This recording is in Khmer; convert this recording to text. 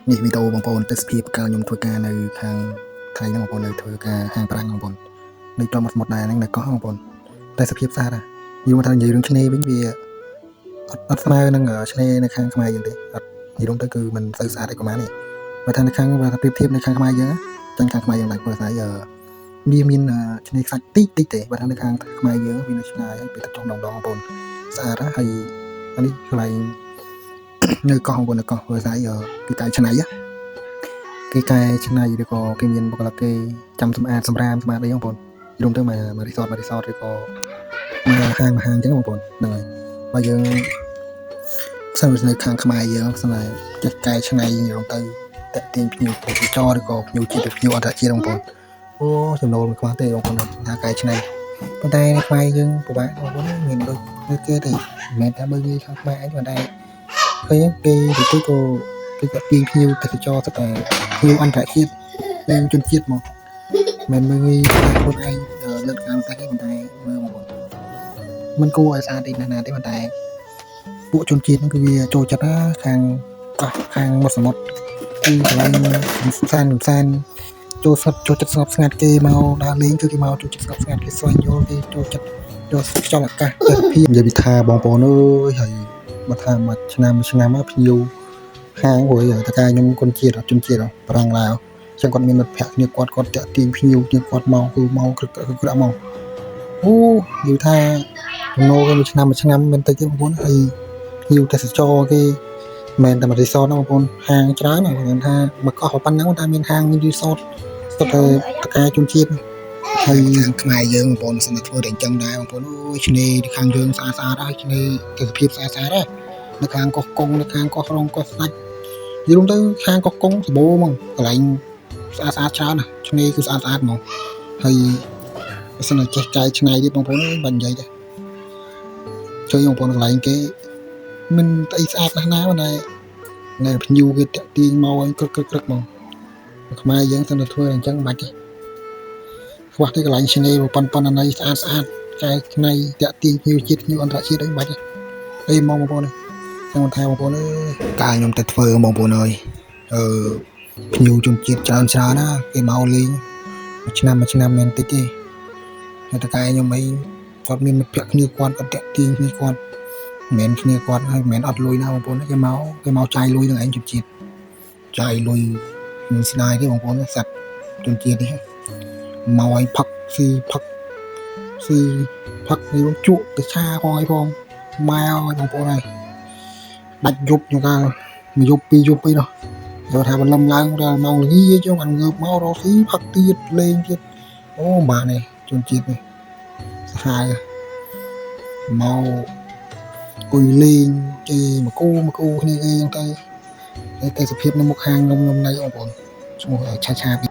នេះវីដេអូបងប្អូនទេសភាពកាលខ្ញុំធ្វើការនៅខាងថៃហ្នឹងបងប្អូននៅធ្វើការហាងប្រាំងបងប្អូននៅជាប់មាត់សមុទ្រដែរហ្នឹងនៅកោះបងប្អូនទេសភាពស្អាតណាយូរថានិយាយរឿងឆ្នេរវិញវាអត់ស្មើនឹងឆ្នេរនៅខាងខ្មែរយើងទេអត់និយាយរួមទៅគឺมันសូវស្អាតអីប្រហែលនេះបើថានៅខាងបើថាប្រៀបធៀបនៅខាងខ្មែរយើងចឹងខាងខ្មែរយើងដែរព្រោះថាវាមានឆ្នេរខ្សាច់តិចទេបើថានៅខាងខ្មែរយើងវានៅឆ្ងាយហើយពេលទឹកចុះដងបងប្អូនស្អាតហើយអានេះកន្លែងនៅកោះបងប្អូននៅកោះព្រោះថាគឺកាយឆ្នៃគេកែឆ្នៃឬក៏គេមានបុគ្គលិកគេចាំសម្អាតសម្រាមអីបងប្អូនយល់ទៅមករីសតឬក៏មកហាងអញ្ចឹងបងប្អូនហ្នឹងហើយបើយើងផ្សេងនៅខាងខ្មែរយើងស្នេហ៍ចេះកែឆ្នៃយល់ទៅតាក់ទាញភ្ញៀវទេសចរឬក៏ភ្ញៀវជាតិឬភ្ញៀវអន្តរជាតិបងប្អូនអូចំណូលមិនខ្វះទេបងប្អូនថាកែឆ្នៃប៉ុន្តែនៅខ្មែរយើងពិបាកបងប្អូនមានដូចនៅគេទេមិនមែនថាបើនិយាយខាងខ្មែរអីប៉ុន្តែឃើញគេទៅក៏គេតាក់ទាញភ្ញៀវទេសចរទៅតែភ្ញៀវអន្តរជាតិនិងជនជាតិមកមិនមើលងាយខ្លួនឯងលើកឡើងតែប៉ុន្តែមើលបងប្អូនมันគួរឲ្យស្អាតទេណាទេប៉ុន្តែពួកជនជាតិហ្នឹងគឺវាចូលចិត្តណាខាងកោះខាងមាត់សមុទ្រគឺកន្លែងផ្សានចូលចិត្តស្ងប់ស្ងាត់គេមកដើរលេងគឺគេមកចូលចិត្តស្ងប់ស្ងាត់គេស្វែងយល់គេចូលចិត្តយកខ្យល់អាកាសទិដ្ឋភាពនិយាយពីថាបងប្អូនអើយហើយបើថាមួយឆ្នាំមកភ្ញៀវខាងហួយតើកាខ្ញុំជនជាតិប្រងឡាវចឹងគាត់មានមិត្តភក្តិគ្នាគាត់តាក់ទាញភ្ញៀវគ្នាគាត់មកគឺមកក្រឹកមកអូនិយាយថាចំណូលមួយឆ្នាំមិនតិចទេបងប្អូនហើយភ្ញៀវទេសចរគេមិនតែរីសតណាបងប្អូនហាងច្រើនណាគាត់ថាមកកោះប៉ុណ្ណឹងតែមានហាងមានរីសតស្ទើរតែតកាជនជាតិហើយខាងខ្មែរយើងបងប្អូនសិនតែធ្វើតែអញ្ចឹងដែរបងប្អូនអូយឆ្នេរខាងយើងស្អាតហើយឆ្នេរទេសភាពស្អាតហើយនៅខាងកោះកុងនៅខាងកោះរងកោះស្ដាច់និយាយរួមទៅខាងកោះកុងសបោហ្មងកន្លែងស្អាតច្រើនណាឆ្នេរគឺស្អាតហ្មងហើយបើសិនតែចេះកែឆ្នៃទៀតបងប្អូនបាញ់និយាយដែរជួយបងប្អូនកន្លែងគេមិនស្អីស្អាតណាស់ណាតែនៅភ្ញៀវគេតាក់ទាញមកឲ្យក្រឹកមកខ្មែរយើងសិនតែធ្វើអញ្ចឹងបាច់ទេខ្វះតែកន្លែងឆ្នេរប៉ុណ្ណឹងស្អាតកែឆ្នៃតាក់ទាញភ្ញៀវជាតិភ្ញៀវអន្តរជាតិអីបាច់ទេអីមកបងប្អូនចឹងថាបងប្អូនអើយការខ្ញុំទៅធ្វើបងប្អូនអើយភ្ញៀវជនជាតិច្រើនណាគេមកលេងមួយឆ្នាំមិនតិចទេហើយតើកាយខ្ញុំអីគាត់មានមិត្តភក្តិគ្នាគាត់តាក់ទាញគ្នាគាត់មិនមែនគ្នាគាត់ហើយមិនមែនអត់លុយណាបងប្អូនគេមកចាយលុយនឹងឯងជនជាតិចាយលុយមានស្ដាយទេបងប្អូនសត្វជនជាតិនេះមកឲ្យផឹកស៊ីនេះជក់ទៅឆាផងអីផងម៉ែឲ្យបងប្អូនហើយដាច់យប់យកកាលមួយយប់ពីរយប់អីនោះយកថាបន្លំឡើងដល់ម៉ោងល្ងាចយកបានងើបមករកស៊ីផឹកទៀតលេងទៀតអូបាទនេះជនជាតិនេះសាហាវមកគួយលេងជេរមកគូគ្នាគេចឹងទៅទេសភាពនៅមុខហាងខ្ញុំនៅបងប្អូនឈ្មោះឆា